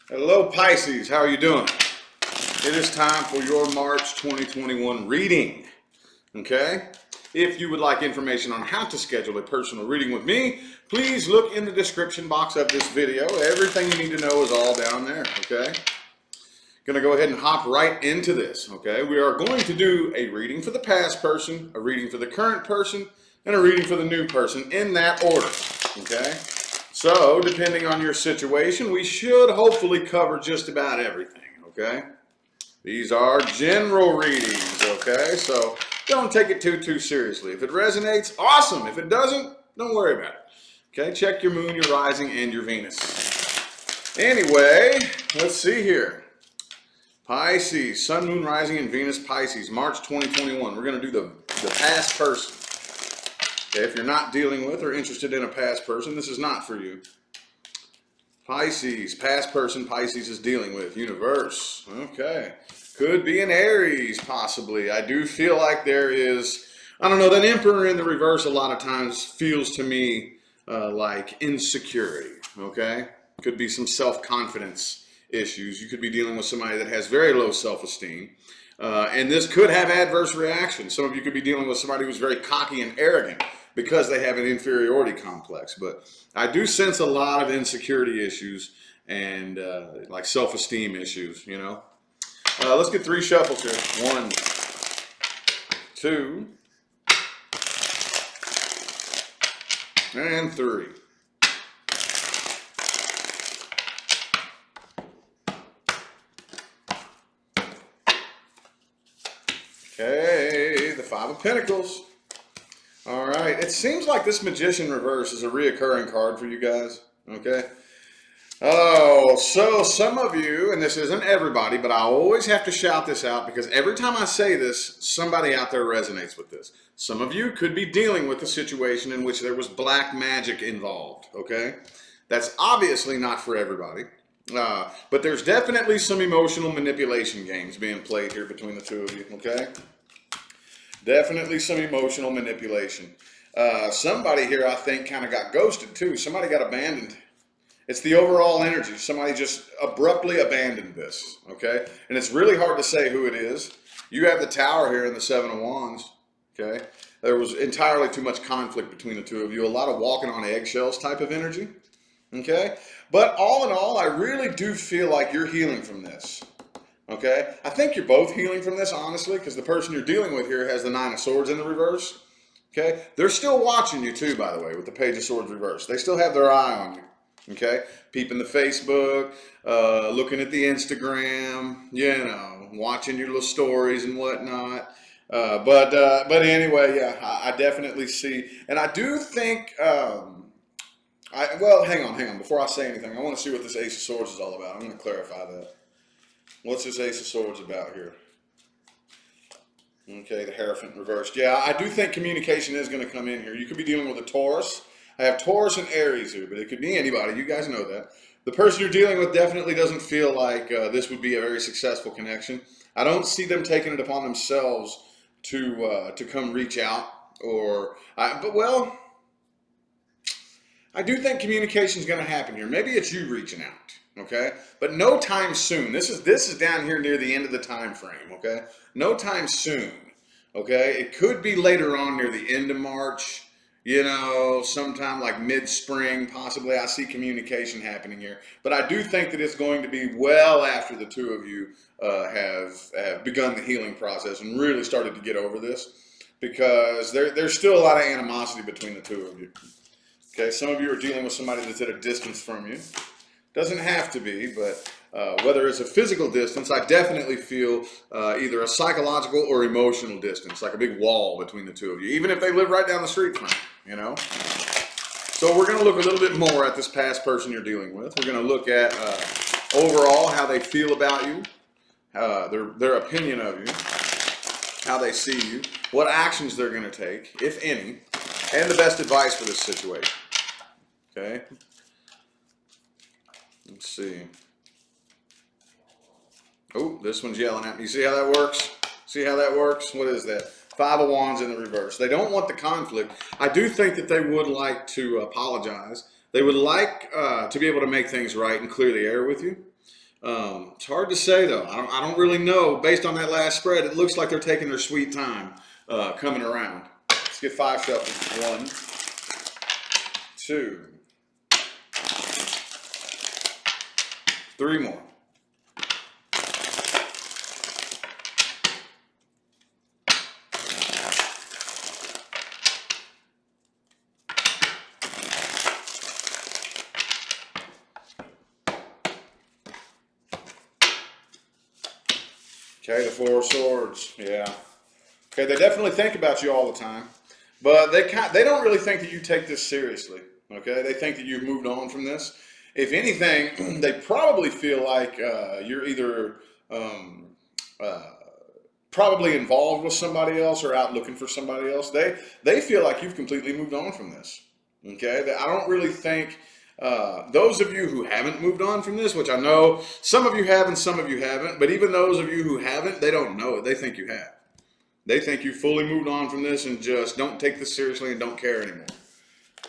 Hello Pisces, how are you doing? It is time for your March 2021 reading, okay? If you would like information on how to schedule a personal reading with me, please look in the description box of this video. Everything you need to know is all down there, okay? Gonna go ahead and hop right into this, okay? We are going to do a reading for the past person, a reading for the current person, and a reading for the new person in that order, okay? So, depending on your situation, we should hopefully cover just about everything, okay? These are general readings, okay? So, don't take it too seriously. If it resonates, awesome. If it doesn't, don't worry about it. Okay, check your moon, your rising, and your Venus. Anyway, let's see here. Pisces, Sun, Moon, Rising, and Venus, Pisces, March 2021. We're going to do the past person. Okay, if you're not dealing with or interested in a past person, this is not for you. Pisces, past person Pisces is dealing with. Universe. Okay. Could be an Aries, possibly. I do feel like there is, I don't know, that Emperor in the reverse a lot of times feels to me like insecurity. Okay? Could be some self-confidence issues. You could be dealing with somebody that has very low self-esteem. And this could have adverse reactions. Some of you could be dealing with somebody who's very cocky and arrogant because they have an inferiority complex. But I do sense a lot of insecurity issues and like self-esteem issues, you know. Let's get 3 shuffles here. 1, 2, and 3. Okay, the 5 of Pentacles. All right, it seems like this Magician reverse is a reoccurring card for you guys, okay? Oh, so some of you, and this isn't everybody, but I always have to shout this out because every time I say this, somebody out there resonates with this. Some of you could be dealing with a situation in which there was black magic involved, okay? That's obviously not for everybody. But there's definitely some emotional manipulation games being played here between the two of you, okay? Definitely some emotional manipulation. Somebody here, I think, kind of got ghosted too. Somebody got abandoned. It's the overall energy. Somebody just abruptly abandoned this, okay? And it's really hard to say who it is. You have the Tower here and the 7 of Wands, okay? There was entirely too much conflict between the two of you. A lot of walking on eggshells type of energy, okay? But all in all, I really do feel like you're healing from this, okay? I think you're both healing from this, honestly, because the person you're dealing with here has the 9 of Swords in the reverse, okay? They're still watching you too, by the way, with the Page of Swords reverse. They still have their eye on you. Okay, peeping the Facebook, looking at the Instagram, you know, watching your little stories and whatnot. But anyway, yeah, I definitely see, and I do think. Well, hang on. Before I say anything, I want to see what this Ace of Swords is all about. I'm going to clarify that. What's this Ace of Swords about here? Okay, the Hierophant reversed. Yeah, I do think communication is going to come in here. You could be dealing with a Taurus. I have Taurus and Aries here, but it could be anybody. You guys know that. The person you're dealing with definitely doesn't feel like this would be a very successful connection. I don't see them taking it upon themselves to come reach out. I do think communication is going to happen here. Maybe it's you reaching out, okay? But no time soon. This is down here near the end of the time frame, okay? No time soon, okay? It could be later on near the end of March. You know, sometime like mid-spring, possibly. I see communication happening here. But I do think that it's going to be well after the two of you have begun the healing process and really started to get over this, because there's still a lot of animosity between the two of you. Okay, some of you are dealing with somebody that's at a distance from you. Doesn't have to be, but whether it's a physical distance, I definitely feel either a psychological or emotional distance, like a big wall between the two of you, even if they live right down the street from you, you know? So we're going to look a little bit more at this past person you're dealing with. We're going to look at overall how they feel about you, their opinion of you, how they see you, what actions they're going to take, if any, and the best advice for this situation. Okay? Let's see. Oh, this one's yelling at me. You see how that works? See how that works? What is that? 5 of Wands in the reverse. They don't want the conflict. I do think that they would like to apologize. They would like to be able to make things right and clear the air with you. It's hard to say though. I don't really know. Based on that last spread, it looks like they're taking their sweet time coming around. Let's get 5 shuffles. 1, 2, 3 more. Okay, the 4 of Swords. Yeah. Okay, they definitely think about you all the time, but they don't really think that you take this seriously. Okay, they think that you've moved on from this. If anything, they probably feel like you're either uh, probably involved with somebody else or out looking for somebody else. They feel like you've completely moved on from this. Okay, I don't really think those of you who haven't moved on from this, which I know some of you have and some of you haven't, but even those of you who haven't, they don't know it. They think you have. They think you fully moved on from this and just don't take this seriously and don't care anymore.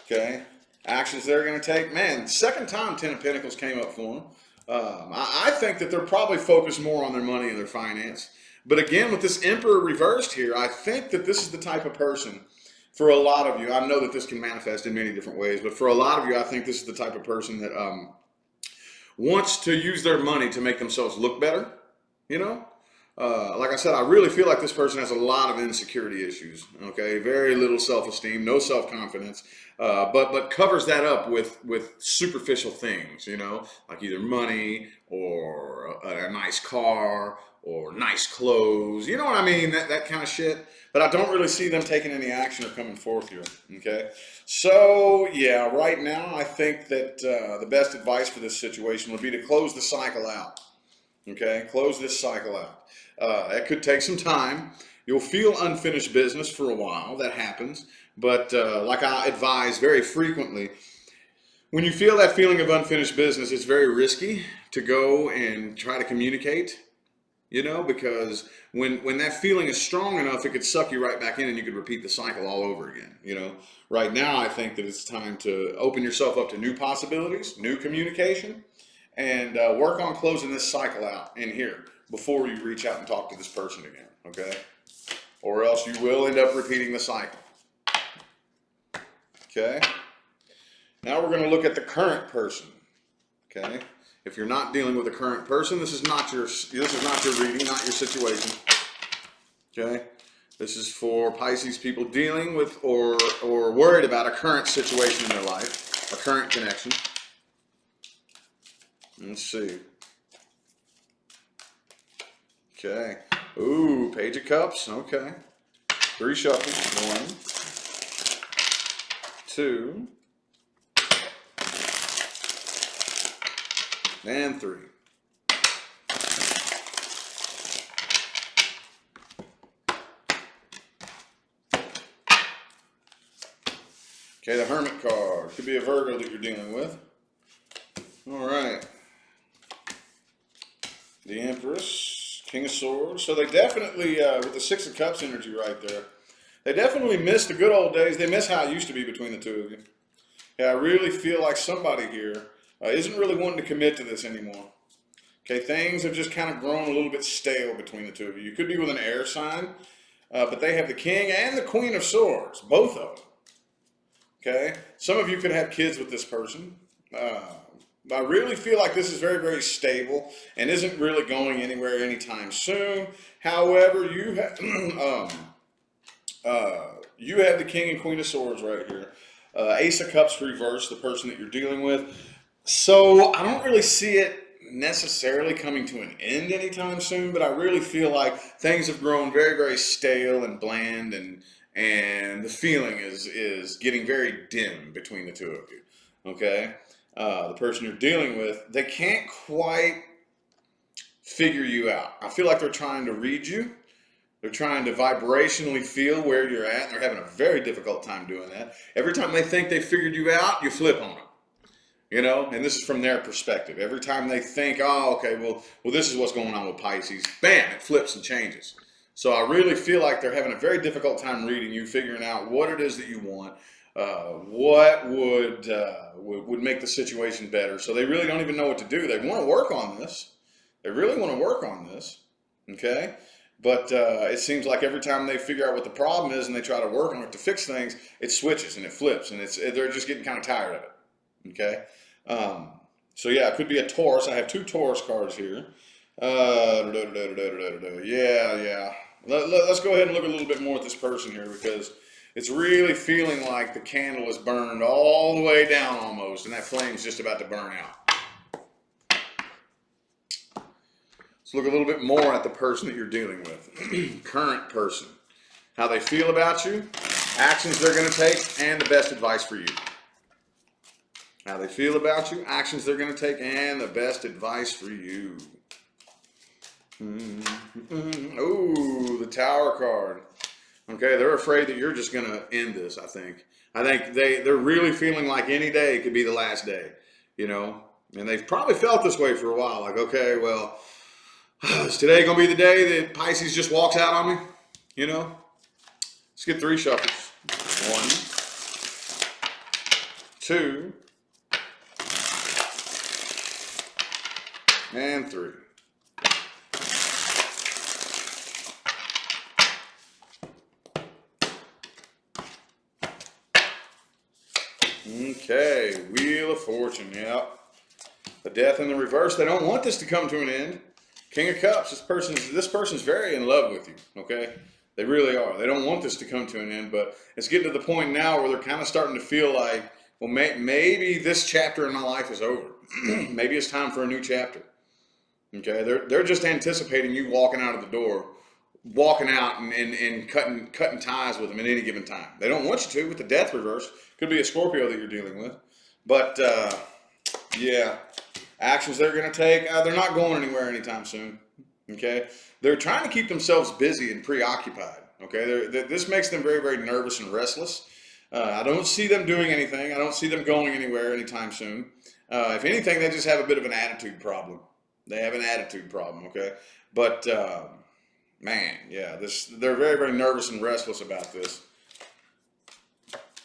Okay, actions they're going to take. Man, second time 10 of Pentacles came up for them. I think that they're probably focused more on their money and their finance. But again, with this Emperor reversed here, I think that this is the type of person, for a lot of you, I know that this can manifest in many different ways, but for a lot of you, I think this is the type of person that wants to use their money to make themselves look better, you know? Like I said, I really feel like this person has a lot of insecurity issues. Okay, very little self-esteem, no self-confidence, but covers that up with superficial things. You know, like either money or a nice car or nice clothes. You know what I mean? That kind of shit. But I don't really see them taking any action or coming forth here. Okay, so yeah, right now I think that the best advice for this situation would be to close the cycle out. Okay, close this cycle out. That could take some time. You'll feel unfinished business for a while. That happens. But like I advise very frequently, when you feel that feeling of unfinished business, it's very risky to go and try to communicate, you know, because when that feeling is strong enough, it could suck you right back in and you could repeat the cycle all over again, you know. Right now, I think that it's time to open yourself up to new possibilities, new communication, and work on closing this cycle out in here before you reach out and talk to this person again, okay? Or else you will end up repeating the cycle, okay? Now we're going to look at the current person, okay? If you're not dealing with a current person, this is not your reading, not your situation, okay? This is for Pisces people dealing with or worried about a current situation in their life, a current connection. Let's see. Okay. Ooh, Page of Cups. Okay. 3 shuffles. 1, 2, and 3. Okay, the Hermit card. Could be a Virgo that you're dealing with. All right. The Empress, King of Swords. So they definitely, with the 6 of Cups energy right there, they definitely miss the good old days. They miss how it used to be between the two of you. Yeah, I really feel like somebody here isn't really wanting to commit to this anymore. Okay, things have just kind of grown a little bit stale between the two of you. You could be with an air sign, but they have the King and the Queen of Swords, both of them. Okay, some of you could have kids with this person. I really feel like this is very, very stable and isn't really going anywhere anytime soon. However, you have the King and Queen of Swords right here. Ace of Cups reversed, the person that you're dealing with. So I don't really see it necessarily coming to an end anytime soon, but I really feel like things have grown very, very stale and bland, and the feeling is getting very dim between the two of you. Okay? The person you're dealing with, they can't quite figure you out. I feel like they're trying to read you. They're trying to vibrationally feel where you're at. They're having a very difficult time doing that. Every time they think they figured you out, you flip on them. You know, and this is from their perspective. Every time they think, oh, okay, well, this is what's going on with Pisces, bam, it flips and changes. So I really feel like they're having a very difficult time reading you, figuring out what it is that you want, what would make the situation better. So they really don't even know what to do. They want to work on this. They really want to work on this, okay? But it seems like every time they figure out what the problem is and they try to work on it to fix things, it switches and it flips, and they're just getting kind of tired of it, okay? So yeah, it could be a Taurus. I have 2 Taurus cards here. Yeah. Let's go ahead and look a little bit more at this person here, because it's really feeling like the candle is burned all the way down almost, and that flame's just about to burn out. Let's look a little bit more at the person that you're dealing with. Current person. How they feel about you, actions they're going to take, and the best advice for you. How they feel about you, actions they're going to take, and the best advice for you. Ooh, the Tower card. Okay, they're afraid that you're just going to end this, I think. I think they're really feeling like any day could be the last day, you know? And they've probably felt this way for a while. Like, okay, well, is today going to be the day that Pisces just walks out on me? You know? Let's get 3 shuffles. 1, 2, and 3. Okay, Wheel of Fortune, yep. The Death in the reverse. They don't want this to come to an end. King of Cups, this person's very in love with you, okay? They really are. They don't want this to come to an end, but it's getting to the point now where they're kind of starting to feel like, well, maybe this chapter in my life is over. Maybe it's time for a new chapter, okay? They're just anticipating you walking out of the door, walking out and cutting ties with them at any given time. They don't want you to with the Death reverse. Could be a Scorpio that you're dealing with. But, yeah, actions they're going to take, they're not going anywhere anytime soon, okay? They're trying to keep themselves busy and preoccupied, okay? This makes them very, very nervous and restless. I don't see them doing anything. I don't see them going anywhere anytime soon. If anything, they just have a bit of an attitude problem. They have an attitude problem, okay? But, man, yeah, they're very, very nervous and restless about this.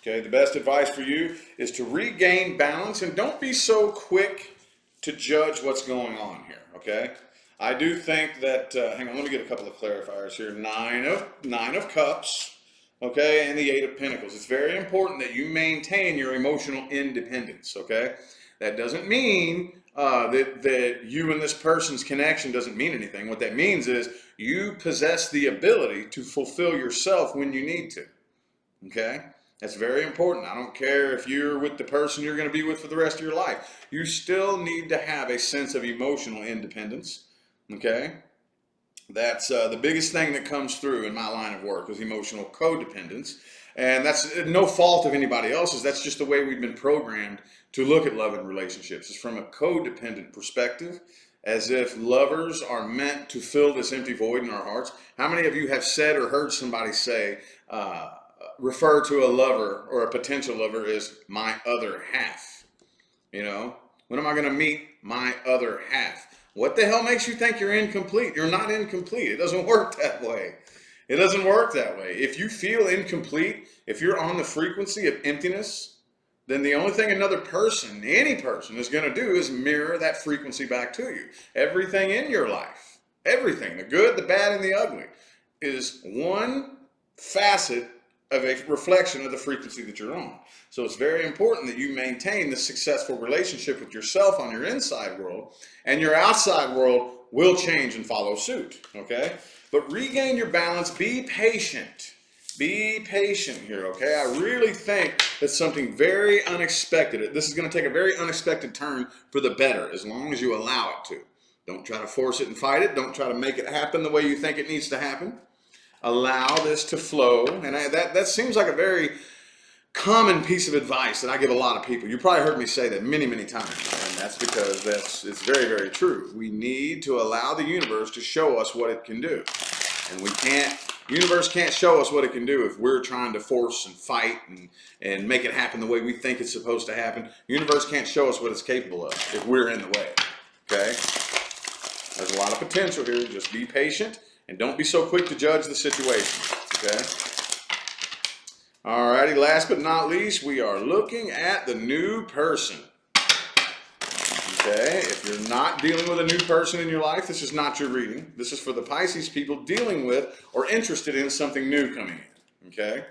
Okay, the best advice for you is to regain balance and don't be so quick to judge what's going on here, okay? I do think that, hang on, let me get a couple of clarifiers here. Nine of Cups, okay, and the 8 of Pentacles. It's very important that you maintain your emotional independence, okay? That doesn't mean that you and this person's connection doesn't mean anything. What that means is you possess the ability to fulfill yourself when you need to, okay? That's very important. I don't care if you're with the person you're going to be with for the rest of your life. You still need to have a sense of emotional independence, okay? That's the biggest thing that comes through in my line of work is emotional codependence. And that's no fault of anybody else's. That's just the way we've been programmed to look at love and relationships. It's from a codependent perspective, as if lovers are meant to fill this empty void in our hearts. How many of you have said or heard somebody say, refer to a lover or a potential lover as my other half? You know, when am I going to meet my other half? What the hell makes you think you're incomplete? You're not incomplete. It doesn't work that way. It doesn't work that way. If you feel incomplete, if you're on the frequency of emptiness, then the only thing another person, any person, is going to do is mirror that frequency back to you. Everything in your life, everything, the good, the bad, and the ugly, is one facet of a reflection of the frequency that you're on. So it's very important that you maintain the successful relationship with yourself on your inside world, and your outside world will change and follow suit, okay? But regain your balance, be patient. Be patient here, okay? I really think that something very unexpected, this is going to take a very unexpected turn for the better, as long as you allow it to. Don't try to force it and fight it. Don't try to make it happen the way you think it needs to happen. Allow this to flow. And that seems like a very common piece of advice that I give a lot of people. You probably heard me say that many, many times. And that's because it's very, very true. We need to allow the universe to show us what it can do. And the universe can't show us what it can do if we're trying to force and fight and make it happen the way we think it's supposed to happen. The universe can't show us what it's capable of if we're in the way, okay? There's a lot of potential here. Just be patient and don't be so quick to judge the situation, okay? Alrighty, last but not least, we are looking at the new person. Okay, if you're not dealing with a new person in your life, this is not your reading. This is for the Pisces people dealing with or interested in something new coming in. Okay?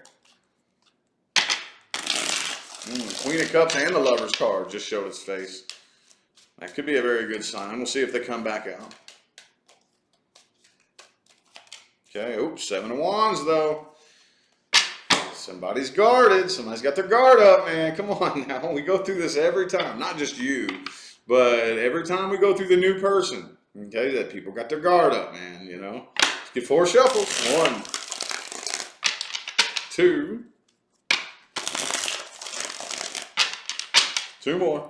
Queen of Cups and the Lover's card just showed its face. That could be a very good sign. We'll see if they come back out. Okay, oops, Seven of Wands though. Somebody's guarded. Somebody's got their guard up, man. Come on now. We go through this every time. Not just you, but every time we go through the new person. Okay, that people got their guard up, man, you know. Let's get 4 shuffles. 1, 2. 2 more.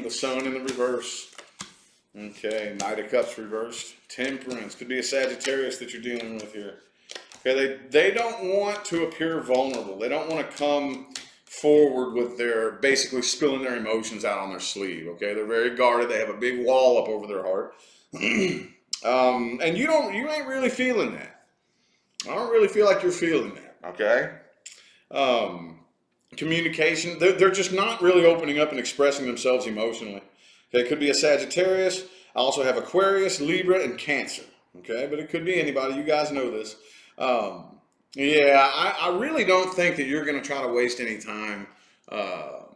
The Sun in the reverse. Okay, Knight of Cups reversed. Temperance. Could be a Sagittarius that you're dealing with here. Okay, they don't want to appear vulnerable. They don't want to come forward with their, basically spilling their emotions out on their sleeve. Okay, they're very guarded. They have a big wall up over their heart. And you ain't really feeling that. I don't really feel like you're feeling that. Okay. Communication, they're just not really opening up and expressing themselves emotionally. Okay, it could be a Sagittarius. I also have Aquarius, Libra, and Cancer. Okay, but it could be anybody. You guys know this. Yeah, I really don't think that you're going to try to waste any time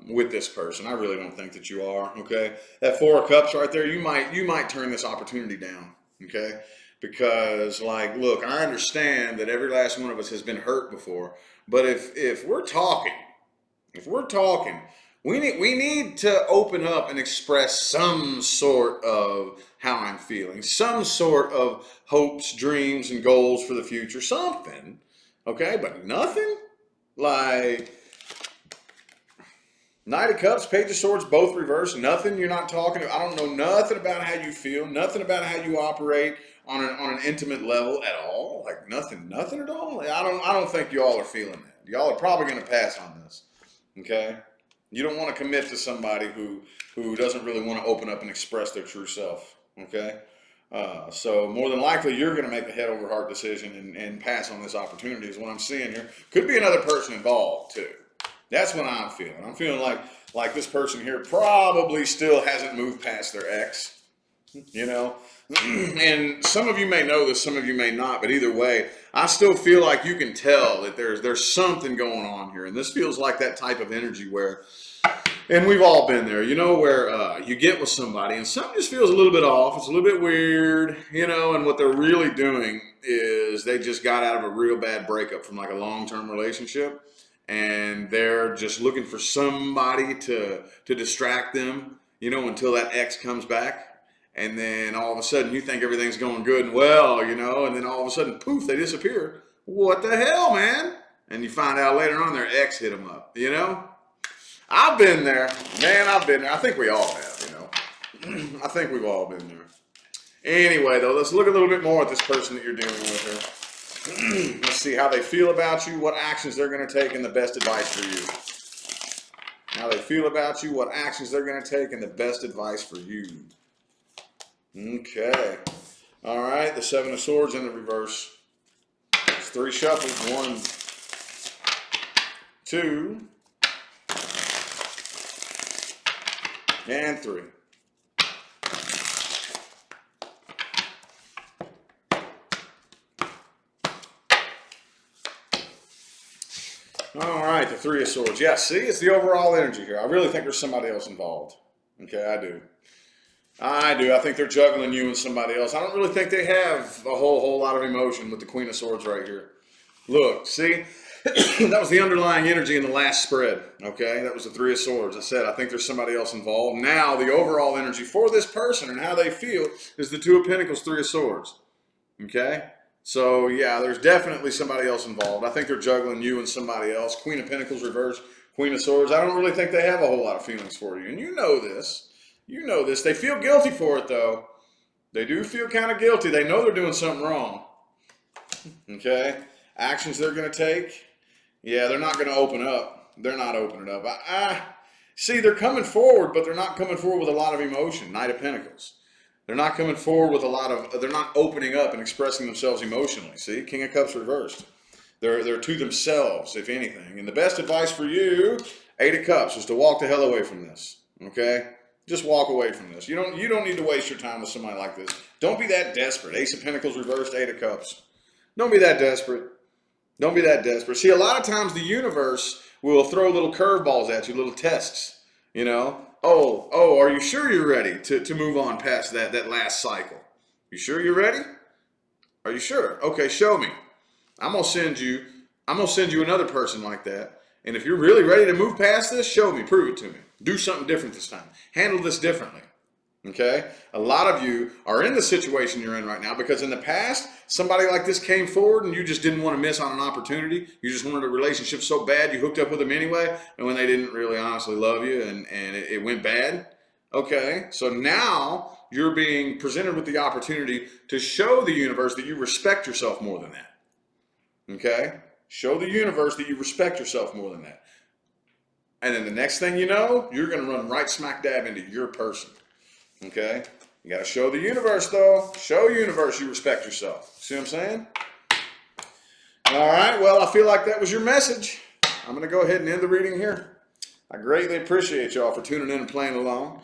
with this person. I really don't think that you are. Okay, that 4 of Cups right there, you might turn this opportunity down. Okay, because like, look, I understand that every last one of us has been hurt before, but if we're talking. We need to open up and express some sort of how I'm feeling, some sort of hopes, dreams, and goals for the future, something, okay? But nothing like Knight of Cups, Page of Swords, both reversed. Nothing. You're not talking. I don't know nothing about how you feel, nothing about how you operate on an intimate level at all. Like nothing at all. I don't think y'all are feeling that. Y'all are probably going to pass on this. Okay, you don't want to commit to somebody who doesn't really want to open up and express their true self. Okay, so more than likely you're going to make a head over heart decision and pass on this opportunity. Is what I'm seeing here. Could be another person involved too. That's what I'm feeling. I'm feeling like this person here probably still hasn't moved past their ex. You know, and some of you may know this, some of you may not, but either way, I still feel like you can tell that there's something going on here, and this feels like that type of energy where, and we've all been there, you know, where you get with somebody and something just feels a little bit off, it's a little bit weird, you know, and what they're really doing is they just got out of a real bad breakup from like a long-term relationship, and they're just looking for somebody to distract them, you know, until that ex comes back. And then all of a sudden you think everything's going good and well, you know, and then all of a sudden, poof, they disappear. What the hell, man? And you find out later on their ex hit them up, you know? I've been there. Man, I've been there. I think we all have, you know. I think we've all been there. Anyway, though, let's look a little bit more at this person that you're dealing with here. Let's see how they feel about you, what actions they're going to take, and the best advice for you. How they feel about you, what actions they're going to take, and the best advice for you. Okay. All right. The 7 of Swords in the reverse. It's 3 shuffles. 1, 2, and 3. All right. The 3 of Swords. Yeah. See, it's the overall energy here. I really think there's somebody else involved. Okay. I do. I think they're juggling you and somebody else. I don't really think they have a whole lot of emotion with the Queen of Swords right here. Look, see, that was the underlying energy in the last spread. Okay, that was the 3 of Swords. I said I think there's somebody else involved. Now the overall energy for this person and how they feel is the 2 of Pentacles, 3 of Swords. Okay, so yeah, there's definitely somebody else involved. I think they're juggling you and somebody else. Queen of Pentacles reversed, Queen of Swords. I don't really think they have a whole lot of feelings for you, and you know this. You know this. They feel guilty for it, though. They do feel kind of guilty. They know they're doing something wrong. Okay? Actions they're going to take. Yeah, they're not going to open up. They're not opening up. See, they're coming forward, but they're not coming forward with a lot of emotion. Knight of Pentacles. They're not coming forward with a lot of, they're not opening up and expressing themselves emotionally. See, King of Cups reversed. They're to themselves, if anything. And the best advice for you, Eight of Cups, is to walk the hell away from this. Okay? Just walk away from this. You don't need to waste your time with somebody like this. Don't be that desperate. Ace of Pentacles reversed, Eight of Cups. Don't be that desperate. Don't be that desperate. See, a lot of times the universe will throw little curveballs at you, little tests. You know? Oh, are you sure you're ready to move on past that last cycle? You sure you're ready? Are you sure? Okay, show me. I'm gonna send you another person like that. And if you're really ready to move past this, show me, prove it to me. Do something different this time. Handle this differently. Okay? A lot of you are in the situation you're in right now because in the past, somebody like this came forward and you just didn't want to miss on an opportunity. You just wanted a relationship so bad you hooked up with them anyway, and when they didn't really honestly love you and it went bad. Okay? So now you're being presented with the opportunity to show the universe that you respect yourself more than that. Okay? Show the universe that you respect yourself more than that. And then the next thing you know, you're going to run right smack dab into your person. Okay? You got to show the universe, though. Show universe you respect yourself. See what I'm saying? All right. Well, I feel like that was your message. I'm going to go ahead and end the reading here. I greatly appreciate y'all for tuning in and playing along.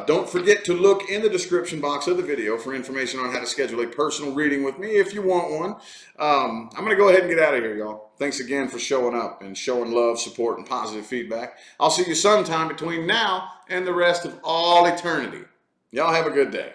Don't forget to look in the description box of the video for information on how to schedule a personal reading with me if you want one. I'm going to go ahead and get out of here, y'all. Thanks again for showing up and showing love, support, and positive feedback. I'll see you sometime between now and the rest of all eternity. Y'all have a good day.